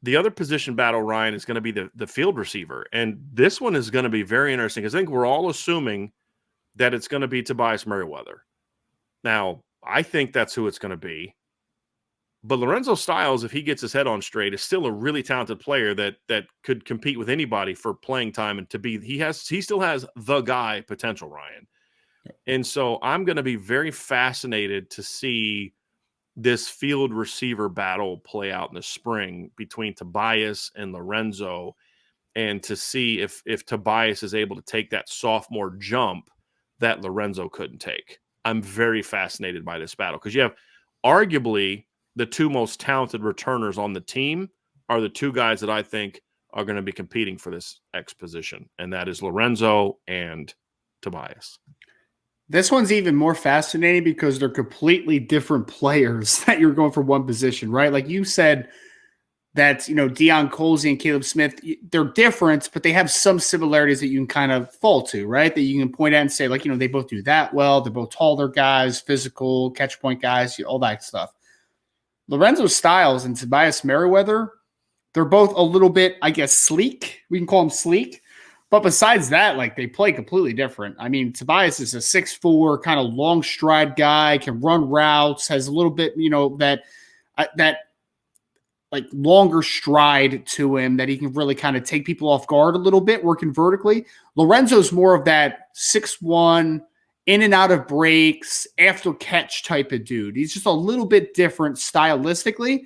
The other position battle, Ryan, is going to be the field receiver. And this one is going to be very interesting because I think we're all assuming that it's going to be Tobias Merriweather. Now, I think that's who it's going to be. But Lorenzo Styles, if he gets his head on straight, is still a really talented player that could compete with anybody for playing time and to be he still has the guy potential, Ryan. And so I'm going to be very fascinated to see this field receiver battle play out in the spring between Tobias and Lorenzo, and to see if Tobias is able to take that sophomore jump that Lorenzo couldn't take. I'm very fascinated by this battle because you have arguably the two most talented returners on the team are the two guys that I think are going to be competing for this X position, and that is Lorenzo and Tobias. This one's even more fascinating because they're completely different players that you're going for one position, right? Like you said that, Deion Colsey and Caleb Smith, they're different, but they have some similarities that you can kind of fall to, right? That you can point at and say, like, they both do that well. They're both taller guys, physical, catch point guys, all that stuff. Lorenzo Styles and Tobias Meriweather, they're both a little bit, I guess, sleek. We can call them sleek. But besides that, like, they play completely different. I mean, Tobias is a 6'4", kind of long stride guy, can run routes, has a little bit, that like longer stride to him that he can really kind of take people off guard a little bit, working vertically. Lorenzo's more of that 6'1", in and out of breaks, after catch type of dude. He's just a little bit different stylistically.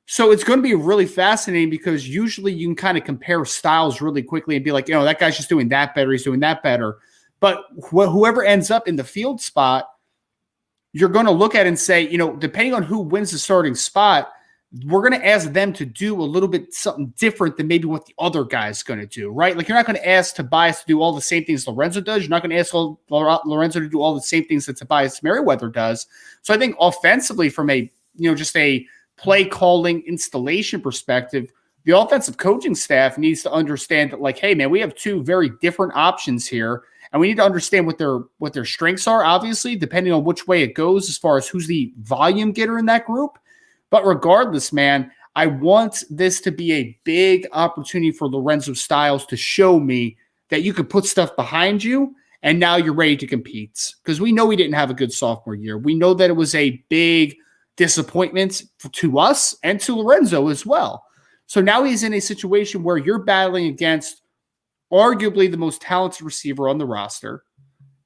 So it's going to be really fascinating because usually you can kind of compare styles really quickly and be like, that guy's just doing that better. He's doing that better. But whoever ends up in the field spot, you're going to look at and say, depending on who wins the starting spot, we're going to ask them to do a little bit something different than maybe what the other guy's going to do, right? Like, you're not going to ask Tobias to do all the same things Lorenzo does. You're not going to ask Lorenzo to do all the same things that Tobias Meriweather does. So I think offensively, from a, just a play calling installation perspective, the offensive coaching staff needs to understand that, like, hey, man, we have two very different options here, and we need to understand what their strengths are, obviously, depending on which way it goes as far as who's the volume getter in that group. But regardless, man, I want this to be a big opportunity for Lorenzo Styles to show me that you could put stuff behind you and now you're ready to compete. Because we know he didn't have a good sophomore year. We know that it was a big disappointment to us and to Lorenzo as well. So now he's in a situation where you're battling against arguably the most talented receiver on the roster.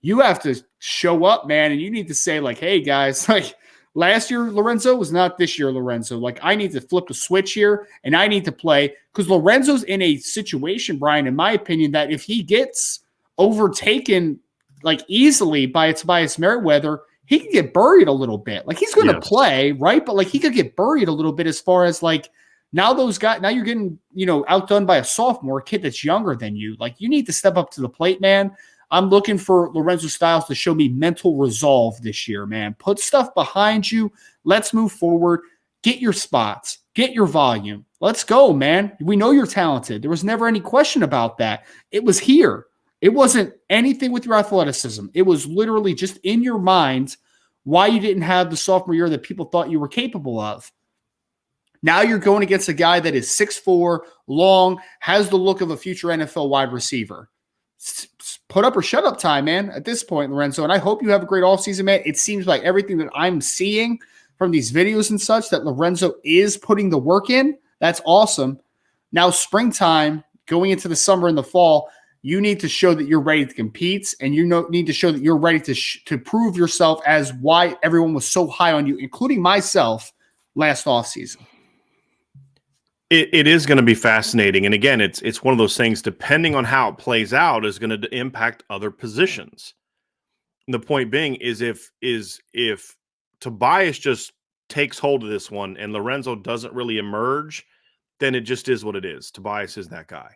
You have to show up, man, and you need to say, like, hey, guys, like, last year, Lorenzo was not this year, Lorenzo. Like, I need to flip the switch here, and I need to play. Because Lorenzo's in a situation, Brian, in my opinion, that if he gets overtaken, like, easily by Tobias Merriweather, he could get buried a little bit. Like, he's going to play, right? But, like, he could get buried a little bit as far as, like, now you're getting, outdone by a sophomore kid that's younger than you. Like, you need to step up to the plate, man. I'm looking for Lorenzo Styles to show me mental resolve this year, man. Put stuff behind you. Let's move forward. Get your spots. Get your volume. Let's go, man. We know you're talented. There was never any question about that. It was here. It wasn't anything with your athleticism. It was literally just in your mind why you didn't have the sophomore year that people thought you were capable of. Now you're going against a guy that is 6'4", long, has the look of a future NFL wide receiver. Put up or shut up time, man, at this point, Lorenzo. And I hope you have a great offseason, man. It seems like everything that I'm seeing from these videos and such that Lorenzo is putting the work in. That's awesome. Now, springtime, going into the summer and the fall, you need to show that you're ready to compete, and you need to show that you're ready to prove yourself as why everyone was so high on you, including myself, last offseason. It is going to be fascinating. And again, it's one of those things, depending on how it plays out, is going to impact other positions. And the point being is if Tobias just takes hold of this one and Lorenzo doesn't really emerge, then it just is what it is. Tobias is that guy.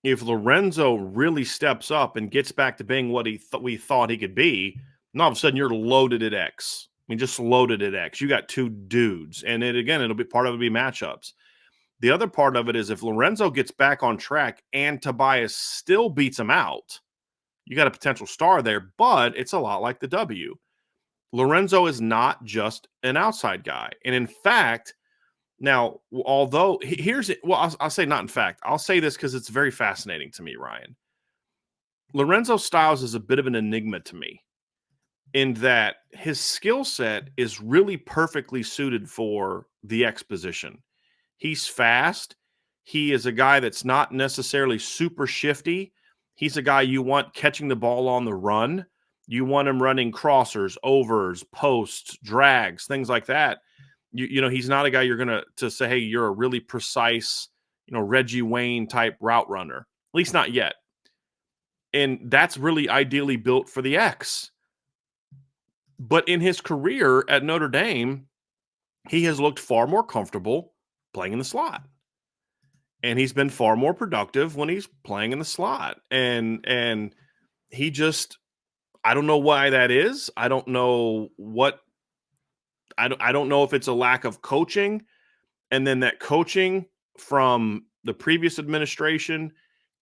If Lorenzo really steps up and gets back to being what we thought he could be, and all of a sudden you're loaded at X. I mean, just loaded at X. You got two dudes. And it'll be part of it be matchups. The other part of it is if Lorenzo gets back on track and Tobias still beats him out, you got a potential star there, but it's a lot like the W. Lorenzo is not just an outside guy. And in fact, Now, although here's it, well, I'll say not in fact. I'll say this because it's very fascinating to me, Ryan. Lorenzo Styles is a bit of an enigma to me in that his skill set is really perfectly suited for the X position. He's fast. He is a guy that's not necessarily super shifty. He's a guy you want catching the ball on the run. You want him running crossers, overs, posts, drags, things like that. You know, he's not a guy you're going to say, hey, you're a really precise, Reggie Wayne type route runner. At least not yet. And that's really ideally built for the X. But in his career at Notre Dame, he has looked far more comfortable playing in the slot. And he's been far more productive when he's playing in the slot. And he just, I don't know why that is. I don't know what, I don't know if it's a lack of coaching. And then that coaching from the previous administration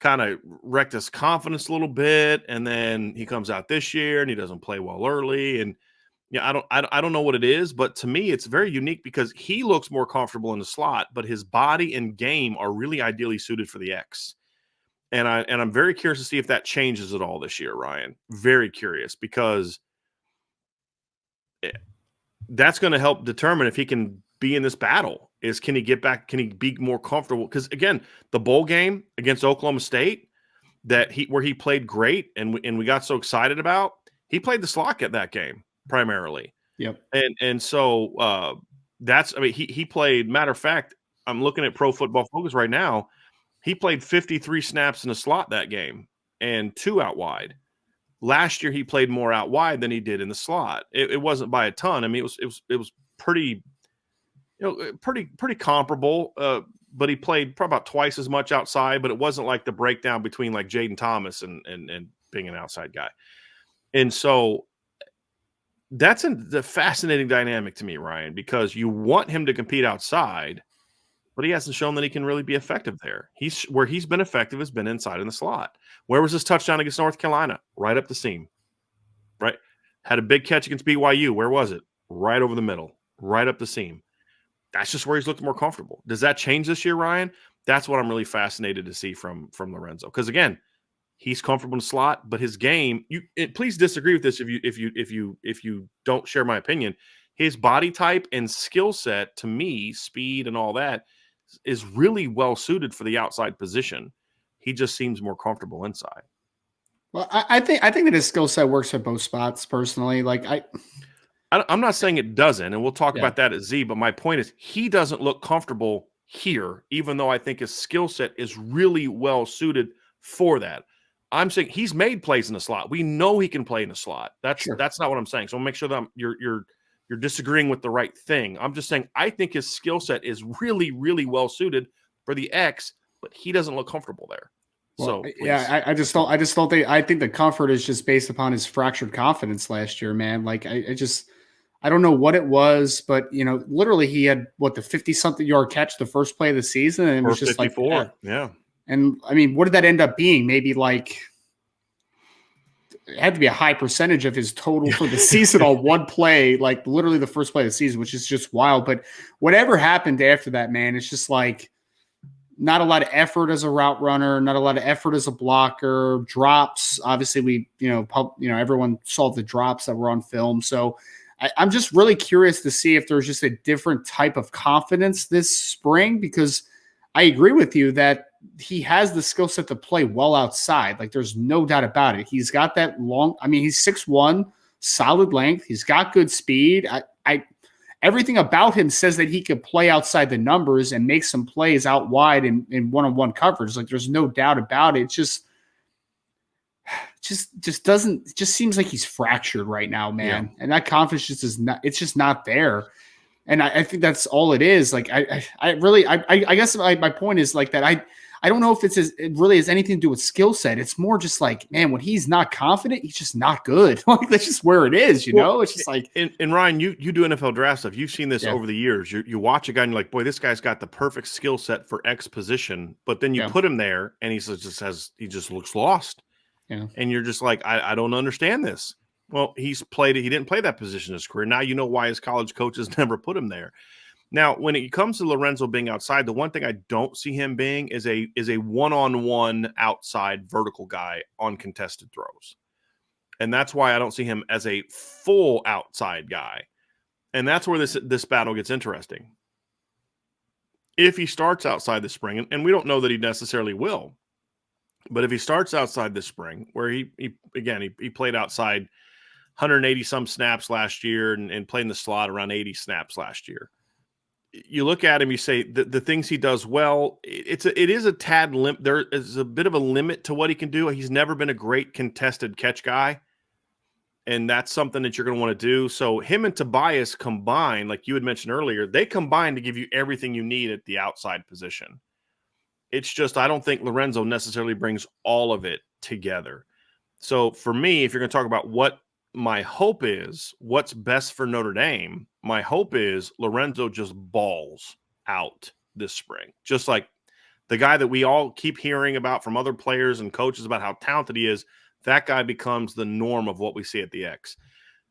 kind of wrecked his confidence a little bit. And then he comes out this year and he doesn't play well early. And yeah, I don't know what it is, but to me, it's very unique because he looks more comfortable in the slot, but his body and game are really ideally suited for the X. And I'm very curious to see if that changes at all this year, Ryan. Very curious because that's going to help determine if he can be in this battle. Can he get back? Can he be more comfortable? Because again, the bowl game against Oklahoma State where he played great and we got so excited about, he played the slot at that game primarily. Yep. And so he played, matter of fact, I'm looking at Pro Football Focus right now. He played 53 snaps in the slot that game and 2 out wide. Last year he played more out wide than he did in the slot. It wasn't by a ton. I mean, it was pretty, pretty comparable. But he played probably about twice as much outside, but it wasn't like the breakdown between like Jayden Thomas and being an outside guy. And so that's the fascinating dynamic to me, Ryan, because you want him to compete outside, but he hasn't shown that he can really be effective there. Where he's been effective has been inside in the slot. Where was his touchdown against North Carolina? Right up the seam, right? Had a big catch against BYU. Where was it? Right over the middle, right up the seam. That's just where he's looked more comfortable. Does that change this year, Ryan? That's what I'm really fascinated to see from Lorenzo. Because again, he's comfortable in the slot, but his game. Please disagree with this if you don't share my opinion. His body type and skill set, to me, speed and all that, is really well suited for the outside position. He just seems more comfortable inside. Well, I think that his skill set works at both spots. Personally, I'm not saying it doesn't, and we'll talk about that at Z. But my point is, he doesn't look comfortable here, even though I think his skill set is really well suited for that. I'm saying he's made plays in the slot. We know he can play in the slot. That's not what I'm saying. So I'll make sure that you're disagreeing with the right thing. I'm just saying I think his skill set is really, really well suited for the X, but he doesn't look comfortable there. Well, so I just don't think. I think the comfort is just based upon his fractured confidence last year, man. Like I don't know what it was, but literally he had the 50-something yard catch the first play of the season, and it was just 54. like yeah. And I mean, what did that end up being? Maybe like it had to be a high percentage of his total for the season on one play, like literally the first play of the season, which is just wild. But whatever happened after that, man, it's just like not a lot of effort as a route runner, not a lot of effort as a blocker, drops. Obviously, everyone saw the drops that were on film. So I'm just really curious to see if there's just a different type of confidence this spring, because I agree with you that he has the skill set to play well outside. Like there's no doubt about it. He's got that he's 6'1", solid length. He's got good speed. Everything about him says that he could play outside the numbers and make some plays out wide in one-on-one coverage. Like there's no doubt about it. It just seems like he's fractured right now, man. Yeah. And that confidence it's just not there. And I think that's all it is. Like I guess my point is like that. I don't know if it really has anything to do with skill set. It's more just like, man, when he's not confident, he's just not good. Like that's just where it is, It's just like. And Ryan, you do NFL draft stuff. You've seen this over the years. You watch a guy and you're like, boy, this guy's got the perfect skill set for X position. But then you put him there, and he just looks lost. Yeah. And you're just like, I don't understand this. Well, he didn't play that position in his career. Now you know why his college coaches never put him there. Now, when it comes to Lorenzo being outside, the one thing I don't see him being is a one-on-one outside vertical guy on contested throws. And that's why I don't see him as a full outside guy. And that's where this battle gets interesting. If he starts outside the spring, and we don't know that he necessarily will, but if he starts outside this spring, where he played outside 180 some snaps last year and played in the slot around 80 snaps last year. You look at him, you say the things he does well, it is a tad limp. There is a bit of a limit to what he can do. He's never been a great contested catch guy. And that's something that you're going to want to do. So him and Tobias combine, like you had mentioned earlier, they combine to give you everything you need at the outside position. It's just I don't think Lorenzo necessarily brings all of it together. So for me, if you're going to talk about what my hope is, what's best for Notre Dame, my hope is Lorenzo just balls out this spring. Just like the guy that we all keep hearing about from other players and coaches about how talented he is, that guy becomes the norm of what we see at the X.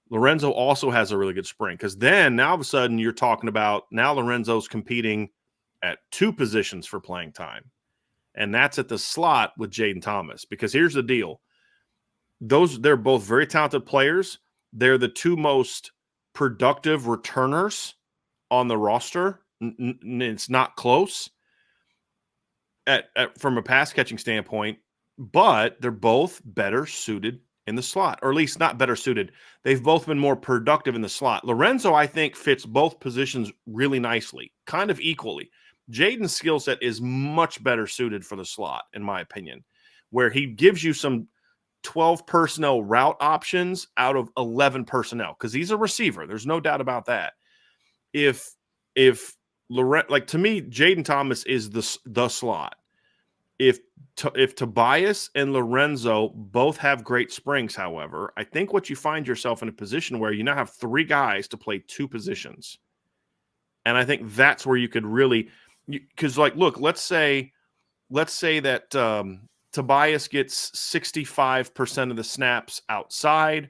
Lorenzo also has a really good spring because then now all of a sudden you're talking about now Lorenzo's competing at 2 positions for playing time. And that's at the slot with Jayden Thomas. Because here's the deal. They're both very talented players. They're the 2 most productive returners on the roster. It's not close from a pass catching standpoint. But they're both better suited in the slot, or at least not better suited. They've both been more productive in the slot. Lorenzo, I think, fits both positions really nicely, kind of equally. Jayden's skill set is much better suited for the slot, in my opinion, where he gives you some 12 personnel route options out of 11 personnel because he's a receiver. There's no doubt about that. If to me, Jayden Thomas is the slot. If Tobias and Lorenzo both have great springs, however, I think what you find yourself in a position where you now have 3 guys to play 2 positions. And I think that's where you could really – because, look, let's say that Tobias gets 65% of the snaps outside,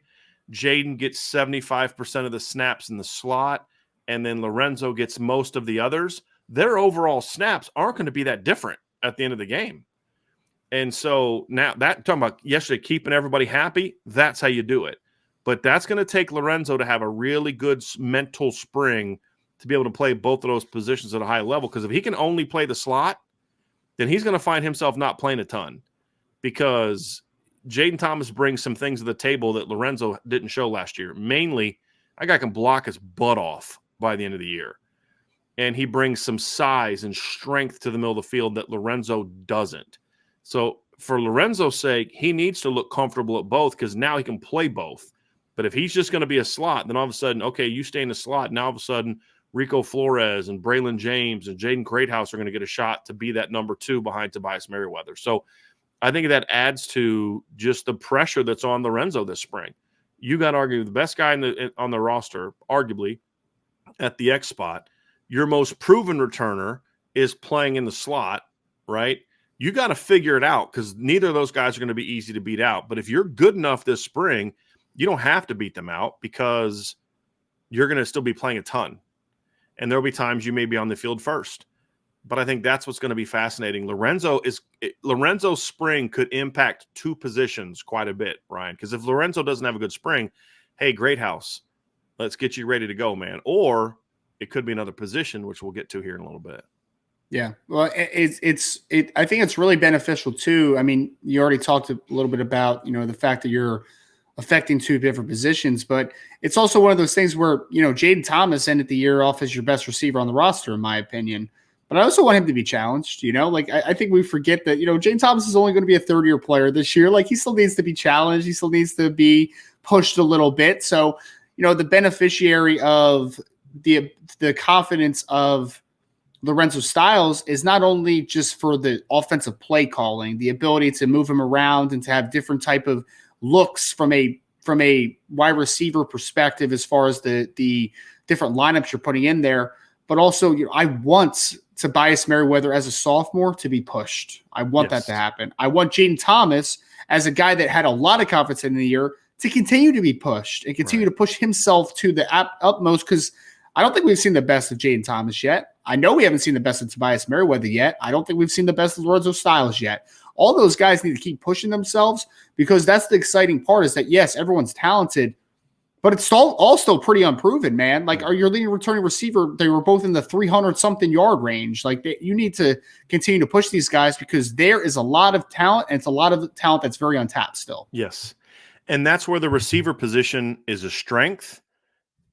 Jayden gets 75% of the snaps in the slot, and then Lorenzo gets most of the others. Their overall snaps aren't going to be that different at the end of the game. And so now that talking about yesterday, keeping everybody happy, that's how you do it. But that's going to take Lorenzo to have a really good mental spring to be able to play both of those positions at a high level. Because if he can only play the slot, then he's going to find himself not playing a ton because Jayden Thomas brings some things to the table that Lorenzo didn't show last year. Mainly, that guy can block his butt off by the end of the year. And he brings some size and strength to the middle of the field that Lorenzo doesn't. So for Lorenzo's sake, he needs to look comfortable at both because now he can play both. But if he's just going to be a slot, then all of a sudden, okay, you stay in the slot. Now all of a sudden, Rico Flores and Braylon James and Jaden Greathouse are going to get a shot to be that number 2 behind Tobias Merriweather. So I think that adds to just the pressure that's on Lorenzo this spring. You got to argue the best guy on the roster, arguably, at the X spot. Your most proven returner is playing in the slot, right? You got to figure it out because neither of those guys are going to be easy to beat out. But if you're good enough this spring, you don't have to beat them out because you're going to still be playing a ton. And there'll be times you may be on the field first. But I think that's what's going to be fascinating. Lorenzo's spring could impact 2 positions quite a bit, Ryan. Because if Lorenzo doesn't have a good spring, hey, Greathouse, let's get you ready to go, man. Or it could be another position, which we'll get to here in a little bit. Yeah. Well, I think it's really beneficial too. I mean, you already talked a little bit about, the fact that you're affecting 2 different positions, but it's also one of those things where, Jayden Thomas ended the year off as your best receiver on the roster, in my opinion. But I also want him to be challenged, I think we forget that, Jayden Thomas is only going to be a 3rd-year player this year. He still needs to be challenged. He still needs to be pushed a little bit. So, the beneficiary of the confidence of Lorenzo Styles is not only just for the offensive play calling, the ability to move him around and to have different type of looks from a wide receiver perspective as far as the different lineups you're putting in there, but also I want Tobias Meriweather as a sophomore to be pushed. I want that to happen. I want Jayden Thomas as a guy that had a lot of confidence in the year to continue to be pushed and continue to push himself to the utmost because I don't think we've seen the best of Jayden Thomas yet. I know we haven't seen the best of Tobias Merriweather yet. I don't think we've seen the best of Lorenzo Styles yet. All those guys need to keep pushing themselves because that's the exciting part is that, yes, everyone's talented, but it's all still pretty unproven, man. Like, are your leading returning receiver, they were both in the 300-something yard range. Like, you need to continue to push these guys because there is a lot of talent, and it's a lot of talent that's very untapped still. Yes. And that's where the receiver position is a strength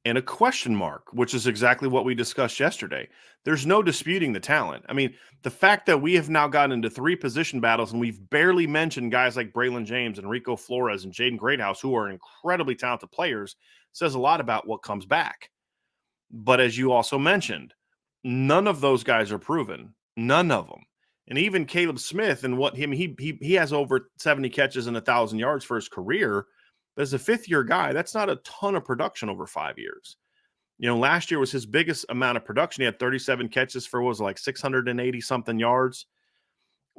and a question mark, which is exactly what we discussed yesterday. There's no disputing the talent. I mean, the fact that we have now gotten into 3 position battles and we've barely mentioned guys like Braylon James and Rico Flores and Jaden Greathouse, who are incredibly talented players, says a lot about what comes back. But as you also mentioned, none of those guys are proven. None of them. And even Caleb Smith and he has over 70 catches and 1,000 yards for his career. But as a 5th-year guy, that's not a ton of production over 5 years. You know, last year was his biggest amount of production. He had 37 catches for what was like 680-something yards.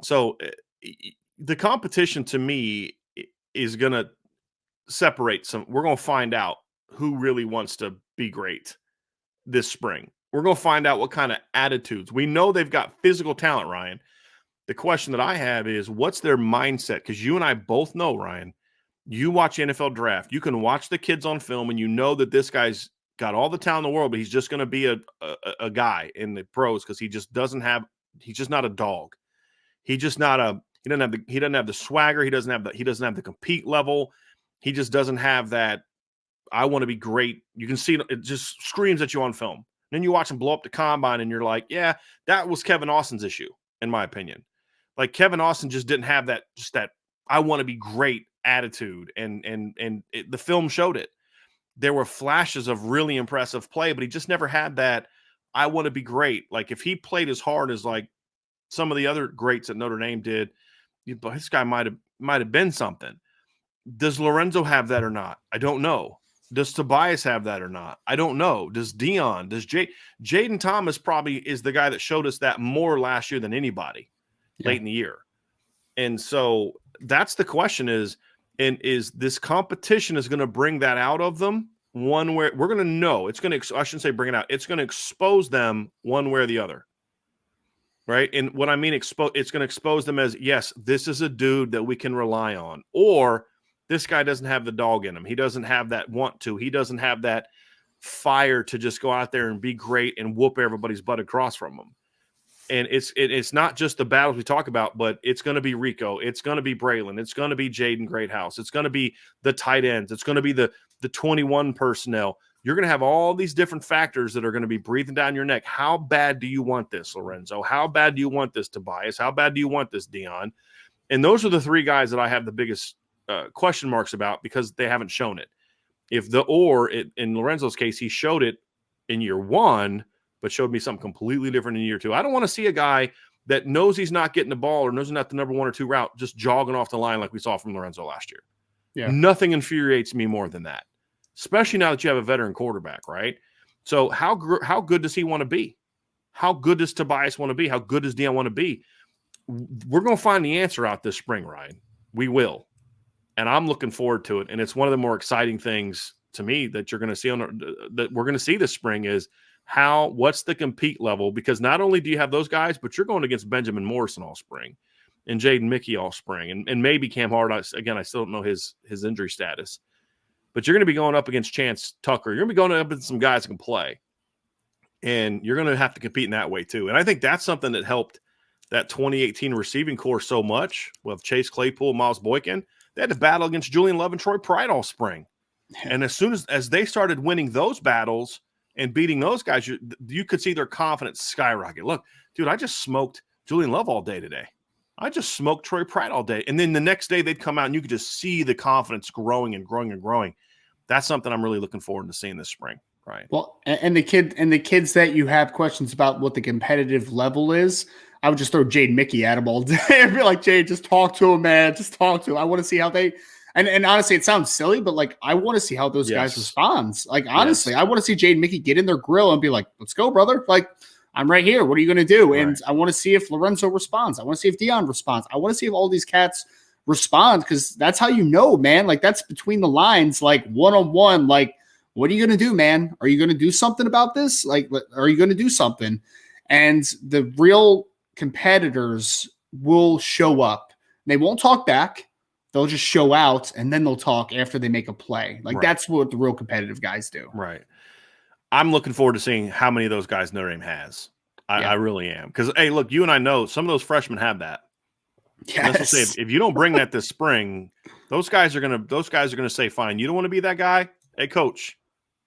So the competition to me is going to separate some. We're going to find out who really wants to be great this spring. We're going to find out what kind of attitudes. We know they've got physical talent, Ryan. The question that I have is, what's their mindset? Because you and I both know, Ryan, you watch the NFL draft, you can watch the kids on film, and you know that this guy's got all the talent in the world, but he's just going to be a guy in the pros because he's just not a dog. He doesn't have the swagger. He doesn't have the compete level. He just doesn't have that. I want to be great. You can see it just screams at you on film. And then you watch him blow up the combine, and you're like, yeah, that was Kevin Austin's issue, in my opinion. Like Kevin Austin just didn't have that I want to be great attitude, and the film showed it. There were flashes of really impressive play, but he just never had that I want to be great. Like if he played as hard as like some of the other greats at Notre Dame did, this guy might have been something. Does Lorenzo have that or not? I don't know. Does Tobias have that or not? I don't know. Does Dion? Does Jayden Thomas probably is the guy that showed us that more last year than anybody late in the year. And so that's the question is this competition is going to bring that out of them one way? We're going to know. It's going to, I shouldn't say bring it out. It's going to expose them one way or the other. Right. And what I mean, it's going to expose them as, yes, this is a dude that we can rely on, or this guy doesn't have the dog in him. He doesn't have that want to. He doesn't have that fire to just go out there and be great and whoop everybody's butt across from him. And it's not just the battles we talk about, but it's going to be Rico. It's going to be Braylon. It's going to be Jaden Greathouse. It's going to be the tight ends. It's going to be the 21 personnel. You're going to have all these different factors that are going to be breathing down your neck. How bad do you want this, Lorenzo? How bad do you want this, Tobias? How bad do you want this, Dion? And those are the 3 guys that I have the biggest question marks about because they haven't shown it. In Lorenzo's case, he showed it in year 1, but showed me something completely different in year 2. I don't want to see a guy that knows he's not getting the ball or knows he's not the number 1 or 2 route just jogging off the line like we saw from Lorenzo last year. Yeah. Nothing infuriates me more than that, especially now that you have a veteran quarterback, right? So how good does he want to be? How good does Tobias want to be? How good does Dion want to be? We're going to find the answer out this spring, Ryan. We will. And I'm looking forward to it. And it's one of the more exciting things to me that you're going to see that we're going to see this spring is what's the compete level? Because not only do you have those guys, but you're going against Benjamin Morrison all spring and Jaden Mickey all spring and maybe Cam Hart. Again, I still don't know his injury status, but you're going to be going up against Chance Tucker. You're going to be going up against some guys that can play, and you're going to have to compete in that way too. And I think that's something that helped that 2018 receiving corps so much with Chase Claypool, Miles Boykin. They had to battle against Julian Love and Troy Pride all spring. And as soon as they started winning those battles and beating those guys, you could see their confidence skyrocket. Look, dude, I just smoked Julian Love all day today. I just smoked Troy Pride all day. And then the next day they'd come out and you could just see the confidence growing and growing and growing. That's something I'm really looking forward to seeing this spring. Right. Well, and the kids that you have questions about what the competitive level is, I would just throw Jaden Mickey at him all day. I'd be like, Jay, just talk to him, man. Just talk to him. I want to see how they and honestly, it sounds silly, but like I want to see how those guys respond. Like honestly, I want to see Jaden Mickey get in their grill and be like, let's go, brother. Like, I'm right here. What are you going to do? Right. And I want to see if Lorenzo responds. I want to see if Dion responds. I want to see if all these cats respond because that's how you know, man. Like that's between the lines, like one-on-one, like what are you going to do, man? Are you going to do something about this? Like, are you going to do something? And the real competitors will show up. They won't talk back. They'll just show out, and then they'll talk after they make a play. Like, that's what the real competitive guys do. Right. I'm looking forward to seeing how many of those guys Notre Dame has. I really am. Because, hey, look, you and I know some of those freshmen have that. Yes. Say, if you don't bring that this spring, those guys are gonna say, fine, you don't want to be that guy? Hey, coach,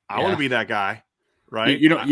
I want to be that guy. Right? You don't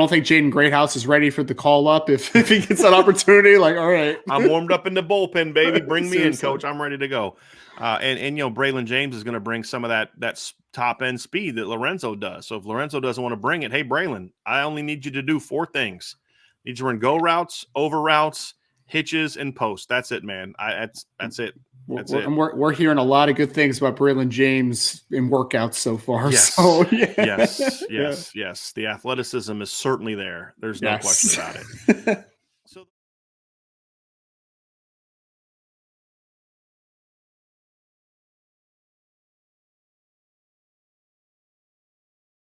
think Jaden Greathouse is ready for the call up if he gets that opportunity? Like, all right, I'm warmed up in the bullpen, baby. Bring me in, coach. I'm ready to go. And Braylon James is going to bring some of that top end speed that Lorenzo does. So if Lorenzo doesn't want to bring it, hey Braylon, I only need you to do 4 things. I need you to run go routes, over routes, hitches, and post. That's it, man. That's it. We're hearing a lot of good things about Braylon James in workouts so far. Yes. So, yes. The athleticism is certainly there. There's no question about it.